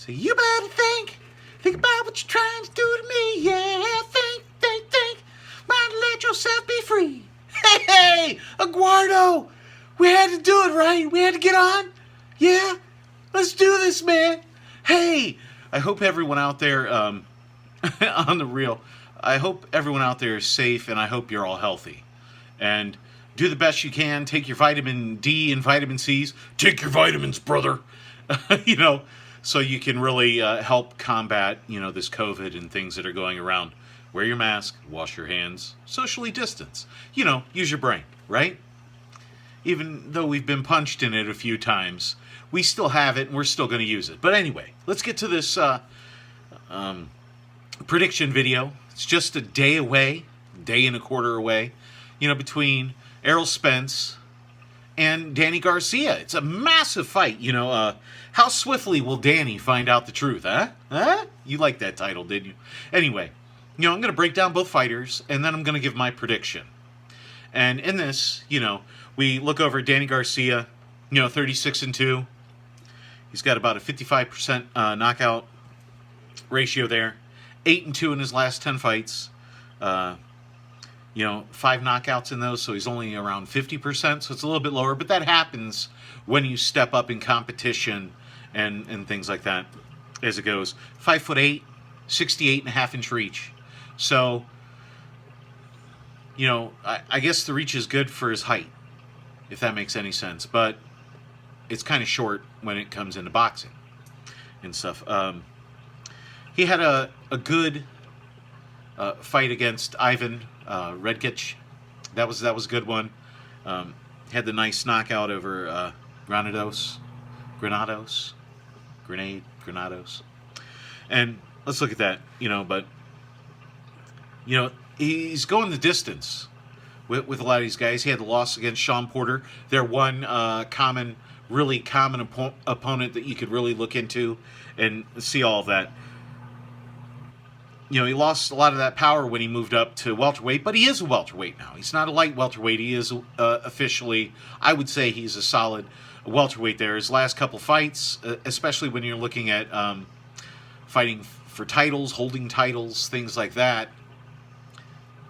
So you better think about what you're trying to do to me. Yeah, think. Might let yourself be free. Hey, Eduardo, we had to do it, right? We had to get on. Yeah, let's do this, man. Hey, I hope everyone out there, on the real, I hope everyone out there is safe, and I hope you're all healthy. And do the best you can. Take your vitamin D and vitamin C's. Take your vitamins, brother. you know, so you can really help combat, this COVID and things that are going around. Wear your mask, wash your hands, socially distance. Use your brain, right? Even though we've been punched in it a few times, we still have it and we're still going to use it. But anyway, let's get to this prediction video. It's just a day away, day and a quarter away, between Errol Spence and Danny Garcia. It's a massive fight. How swiftly will Danny find out the truth, huh? You liked that title, didn't you? Anyway, I'm going to break down both fighters, and then I'm going to give my prediction. And in this, we look over Danny Garcia, 36-2. He's got about a 55% knockout ratio there. 8-2 in his last 10 fights. 5 knockouts in those, so he's only around 50%, so it's a little bit lower, but that happens when you step up in competition and things like that as it goes. 5'8", 68.5-inch reach. So, I guess the reach is good for his height, if that makes any sense, but it's kind of short when it comes into boxing and stuff. He had a good fight against Ivan Redkach. That was a good one. Had the nice knockout over Granados. And let's look at that, but he's going the distance with a lot of these guys. He had the loss against Sean Porter. Their one really common opponent that you could really look into and see all of that. He lost a lot of that power when he moved up to welterweight, but he is a welterweight now. He's not a light welterweight. He is officially, I would say he's a solid welterweight there. His last couple fights, especially when you're looking at fighting for titles, holding titles, things like that,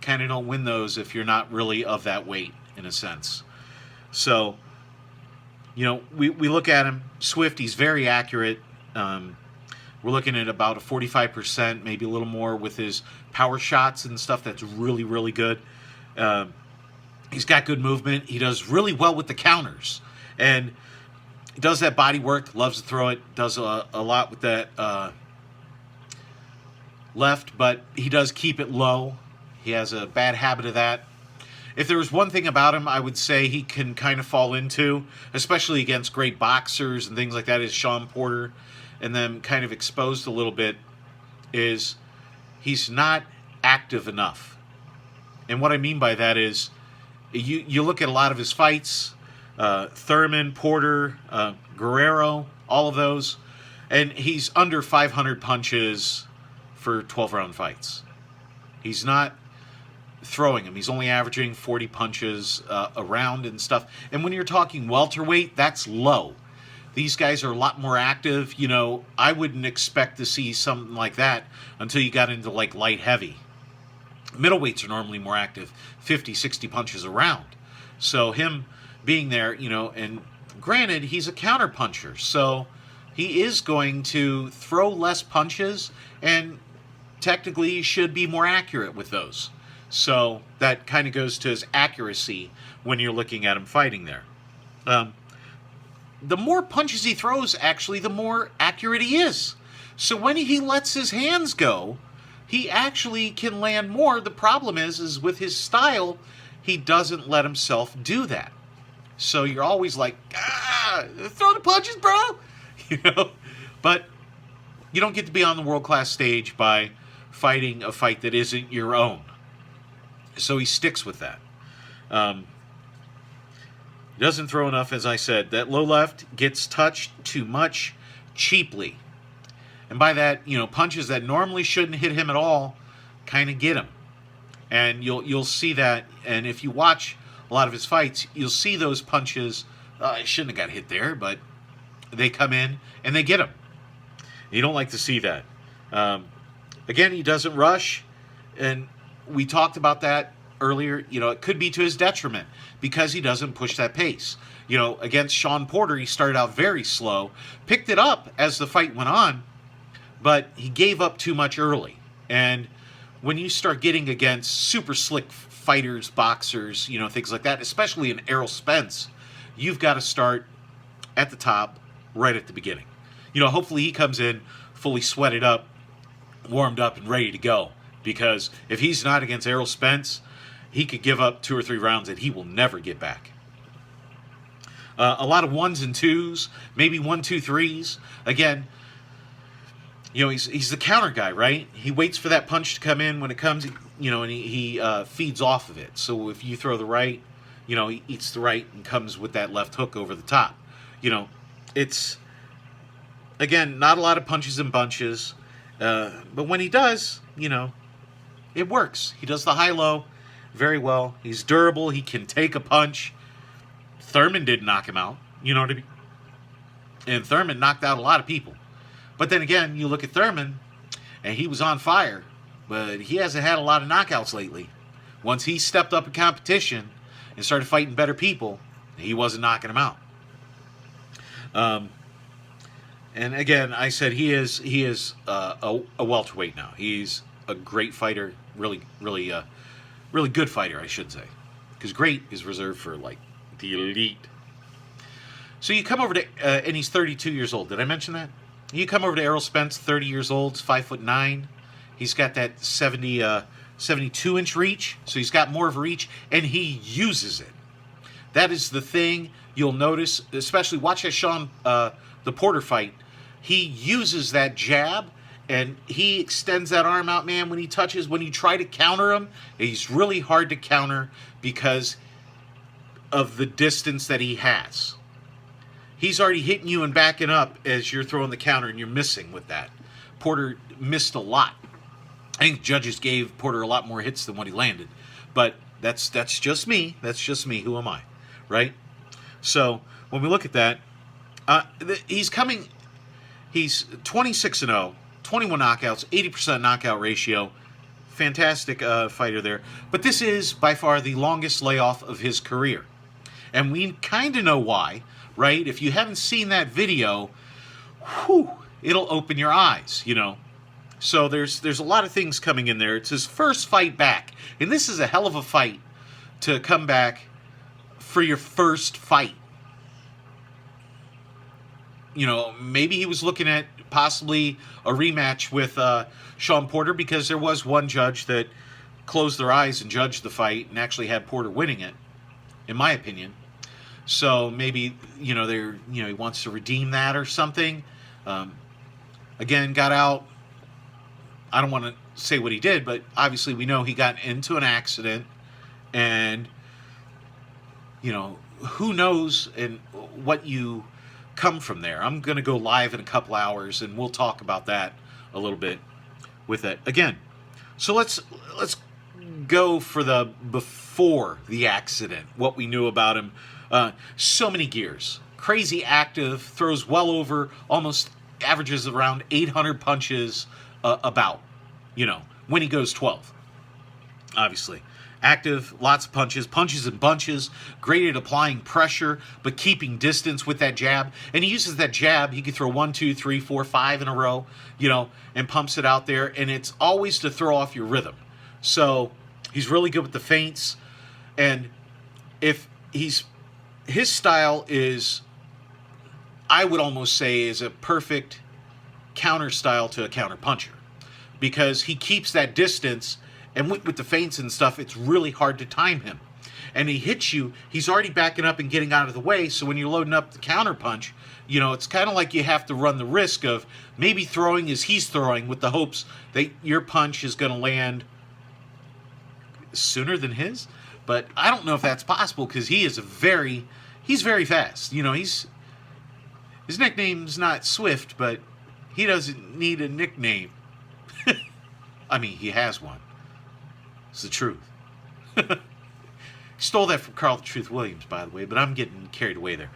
kind of don't win those if you're not really of that weight, in a sense. So, we look at him. Swift, he's very accurate. We're looking at about a 45%, maybe a little more with his power shots and stuff. That's really, really good. He's got good movement. He does really well with the counters. And he does that body work, loves to throw it, does a lot with that left, but he does keep it low. He has a bad habit of that. If there was one thing about him I would say he can kind of fall into, especially against great boxers and things like that, is Sean Porter, and then kind of exposed a little bit, is he's not active enough. And what I mean by that is, you look at a lot of his fights, Thurman, Porter, Guerrero, all of those, and he's under 500 punches for 12-round fights. He's not throwing them. He's only averaging 40 punches a round and stuff. And when you're talking welterweight, that's low. These guys are a lot more active. I wouldn't expect to see something like that until you got into like light heavy. Middleweights are normally more active, 50, 60 punches a round. So him being there, and granted, he's a counter puncher. So he is going to throw less punches, and technically he should be more accurate with those. So that kind of goes to his accuracy when you're looking at him fighting there. The more punches he throws, actually, the more accurate he is. So when he lets his hands go, he actually can land more. The problem is with his style, he doesn't let himself do that. So you're always like, throw the punches, bro. But you don't get to be on the world-class stage by fighting a fight that isn't your own. So he sticks with that. Doesn't throw enough, as I said. That low left gets touched too much cheaply. And by that, punches that normally shouldn't hit him at all kind of get him. And you'll see that. And if you watch a lot of his fights, you'll see those punches. I shouldn't have got hit there, but they come in and they get him. You don't like to see that. Um, Again, he doesn't rush, and we talked about that earlier. It could be to his detriment because he doesn't push that pace. Against Shawn Porter, he started out very slow, picked it up as the fight went on, but he gave up too much early. And when you start getting against super slick fighters, boxers, things like that, especially in Errol Spence, you've got to start at the top right at the beginning. Hopefully he comes in fully sweated up, warmed up, and ready to go. Because if he's not against Errol Spence, he could give up 2 or 3 rounds that he will never get back. A lot of 1s and 2s, maybe 1, 2, 3s. Again, he's the counter guy, right? He waits for that punch to come in when it comes, and he feeds off of it. So if you throw the right, he eats the right and comes with that left hook over the top. It's, again, not a lot of punches and bunches. But when he does, it works. He does the high-low very well. He's durable. He can take a punch. Thurman did knock him out. You know what I mean? And Thurman knocked out a lot of people. But then again, you look at Thurman, and he was on fire, but he hasn't had a lot of knockouts lately. Once he stepped up in competition and started fighting better people, he wasn't knocking them out. And again, I said he is a welterweight now. He's a great fighter, really good fighter, I should say, because great is reserved for like the elite. So you come over to, and he's 32 years old. Did I mention that? You come over to Errol Spence, 30 years old, 5'9". He's got that 72-inch reach, so he's got more of a reach, and he uses it. That is the thing you'll notice, especially watch that Shawn the Porter fight. He uses that jab, and he extends that arm out, man, when he touches. When you try to counter him, he's really hard to counter because of the distance that he has. He's already hitting you and backing up as you're throwing the counter, and you're missing with that. Porter missed a lot. I think judges gave Porter a lot more hits than what he landed. But that's just me. That's just me. Who am I? Right? So when we look at that, he's 26-0, 21 knockouts, 80% knockout ratio. Fantastic fighter there. But this is by far the longest layoff of his career. And we kind of know why, right? If you haven't seen that video, it'll open your eyes, So there's a lot of things coming in there. It's his first fight back. And this is a hell of a fight to come back for your first fight. Maybe he was looking at possibly a rematch with Shawn Porter, because there was one judge that closed their eyes and judged the fight and actually had Porter winning it, in my opinion. So maybe, he wants to redeem that or something. Again, got out. I don't want to say what he did, but obviously we know he got into an accident, and, who knows and what you come from there. I'm going to go live in a couple hours, and we'll talk about that a little bit with it again. So let's go for the before the accident, what we knew about him. So many gears, crazy active, throws well over, almost averages around 800 punches about, when he goes 12, obviously. Active, lots of punches in bunches, great at applying pressure, but keeping distance with that jab. And he uses that jab. He can throw 1, 2, 3, 4, 5 in a row, and pumps it out there. And it's always to throw off your rhythm. So he's really good with the feints. And if his style is, I would almost say, is a perfect counter style to a counter puncher, because he keeps that distance. And with the feints and stuff, it's really hard to time him. And he hits you, he's already backing up and getting out of the way. So when you're loading up the counter punch, it's kind of like you have to run the risk of maybe throwing as he's throwing, with the hopes that your punch is going to land sooner than his. But I don't know if that's possible, because he's very fast. His nickname's not Swift, but he doesn't need a nickname. I mean, he has one. It's the truth. Stole that from Carl the Truth Williams, by the way, but I'm getting carried away there.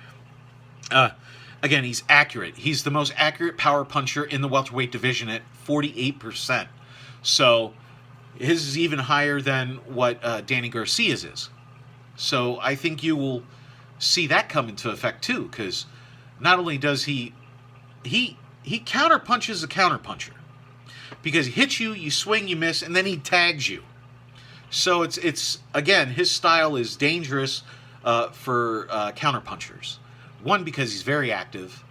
Again, he's accurate. He's the most accurate power puncher in the welterweight division at 48%. So his is even higher than what Danny Garcia's is. So I think you will see that come into effect too, because not only does he counter punches a counter puncher, because he hits you, you swing, you miss, and then he tags you. So it's again, his style is dangerous for counter punchers. One, because he's very active,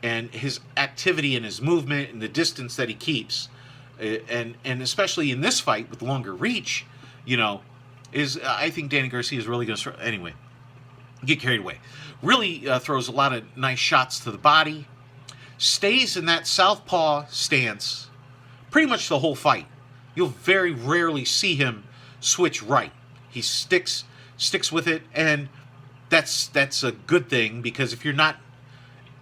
and his activity and his movement and the distance that he keeps, and especially in this fight with longer reach, is I think Danny Garcia is really going to anyway get carried away. Really throws a lot of nice shots to the body, stays in that southpaw stance pretty much the whole fight. You'll very rarely see him switch right. He sticks with it, and that's a good thing, because if you're not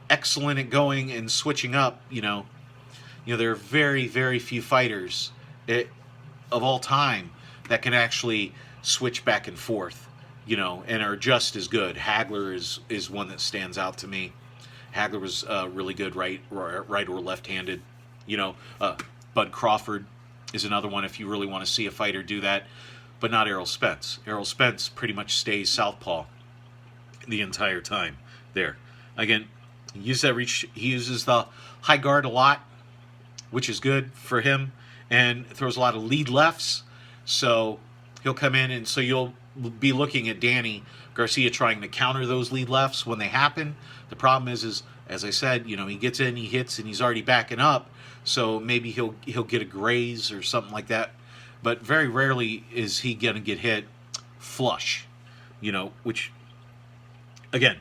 excellent at going and switching up, there are very, very few fighters of all time that can actually switch back and forth, and are just as good. Hagler is one that stands out to me. Hagler was really good right or left-handed. Bud Crawford is another one if you really want to see a fighter do that, but not Errol Spence. Errol Spence pretty much stays southpaw the entire time there. Again, he uses that reach. He uses the high guard a lot, which is good for him, and throws a lot of lead lefts. So he'll come in, and so you'll be looking at Danny Garcia trying to counter those lead lefts when they happen. The problem is as I said, he gets in, he hits, and he's already backing up. So maybe he'll get a graze or something like that. But very rarely is he going to get hit flush, which, again,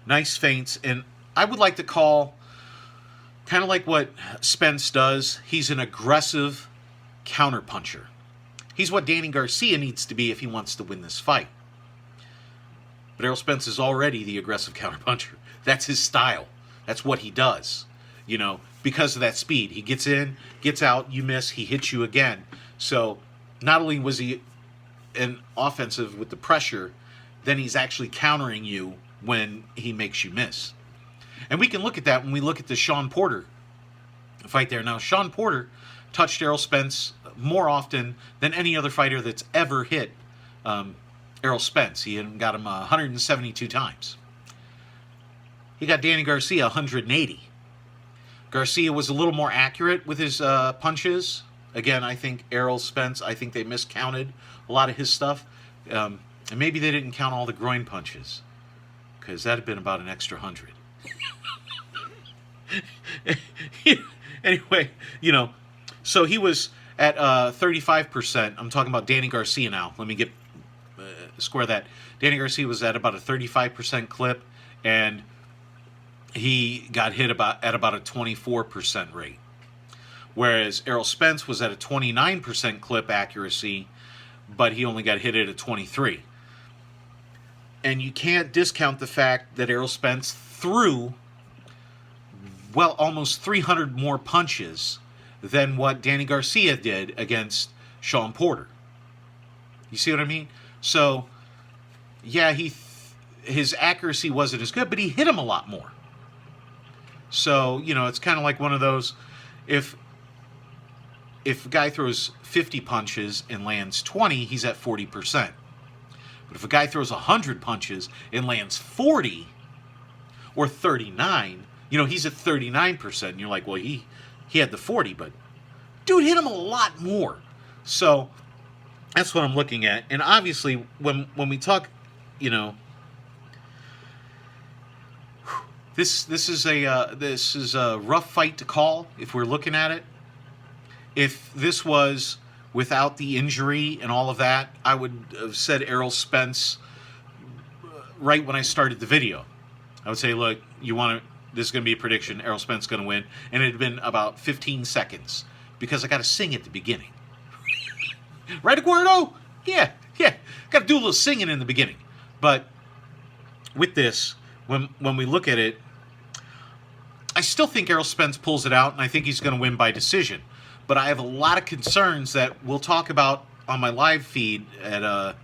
nice feints. And I would like to call, kind of like what Spence does, he's an aggressive counterpuncher. He's what Danny Garcia needs to be if he wants to win this fight. But Errol Spence is already the aggressive counterpuncher. That's his style. That's what he does, because of that speed. He gets in, gets out, you miss, he hits you again. So not only was he an offensive with the pressure, then he's actually countering you when he makes you miss. And we can look at that when we look at the Shawn Porter fight there. Now, Shawn Porter touched Errol Spence more often than any other fighter that's ever hit Errol Spence. He got him 172 times. He got Danny Garcia 180. Garcia was a little more accurate with his punches. Again, I think Errol Spence, I think they miscounted a lot of his stuff. And maybe they didn't count all the groin punches, because that had been about an extra 100. Anyway, so he was at 35%. I'm talking about Danny Garcia now. Let me get square that. Danny Garcia was at about a 35% clip, and he got hit at about a 24% rate. Whereas Errol Spence was at a 29% clip accuracy, but he only got hit at a 23%. And you can't discount the fact that Errol Spence threw, almost 300 more punches than what Danny Garcia did against Shawn Porter. You see what I mean? So, yeah, his accuracy wasn't as good, but he hit him a lot more. So, it's kind of like one of those, if a guy throws 50 punches and lands 20, he's at 40%. But if a guy throws 100 punches and lands 40 or 39, he's at 39%. And you're like, well, he had the 40, but dude hit him a lot more. So that's what I'm looking at. And obviously, when we talk, this is a rough fight to call if we're looking at it. If this was without the injury and all of that, I would have said Errol Spence right when I started the video. I would say, look, this is going to be a prediction, Errol Spence is going to win. And it had been about 15 seconds because I got to sing at the beginning. Right, Eduardo? Yeah. Got to do a little singing in the beginning. But with this, when we look at it, I still think Errol Spence pulls it out, and I think he's going to win by decision. But I have a lot of concerns that we'll talk about on my live feed at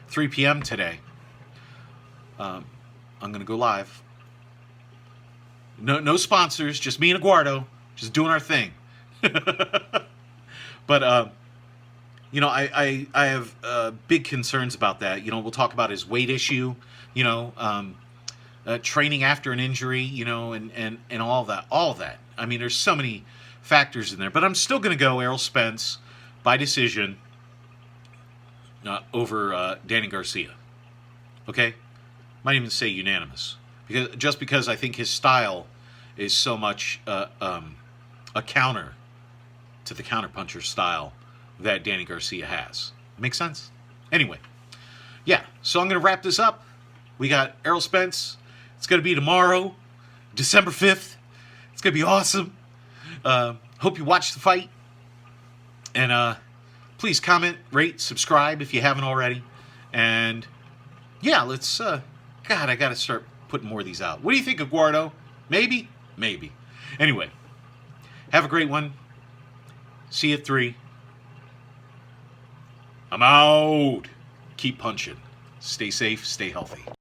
3 p.m. today. I'm going to go live. No sponsors, just me and Eduardo, just doing our thing. But I have big concerns about that. We'll talk about his weight issue. Training after an injury. And all of that. All of that. I mean, there's so many factors in there. But I'm still going to go Errol Spence by decision over Danny Garcia. Okay, might even say unanimous because I think his style is so much a counter to the counterpuncher style that Danny Garcia has. Make sense? Anyway, yeah. So I'm going to wrap this up. We got Errol Spence. It's going to be tomorrow, December 5th. It's going to be awesome. Hope you watch the fight. And please comment, rate, subscribe if you haven't already. And yeah, let's... God, I got to start putting more of these out. What do you think, Eduardo? Maybe? Maybe. Anyway, have a great one. See you at 3. I'm out. Keep punching. Stay safe, stay healthy.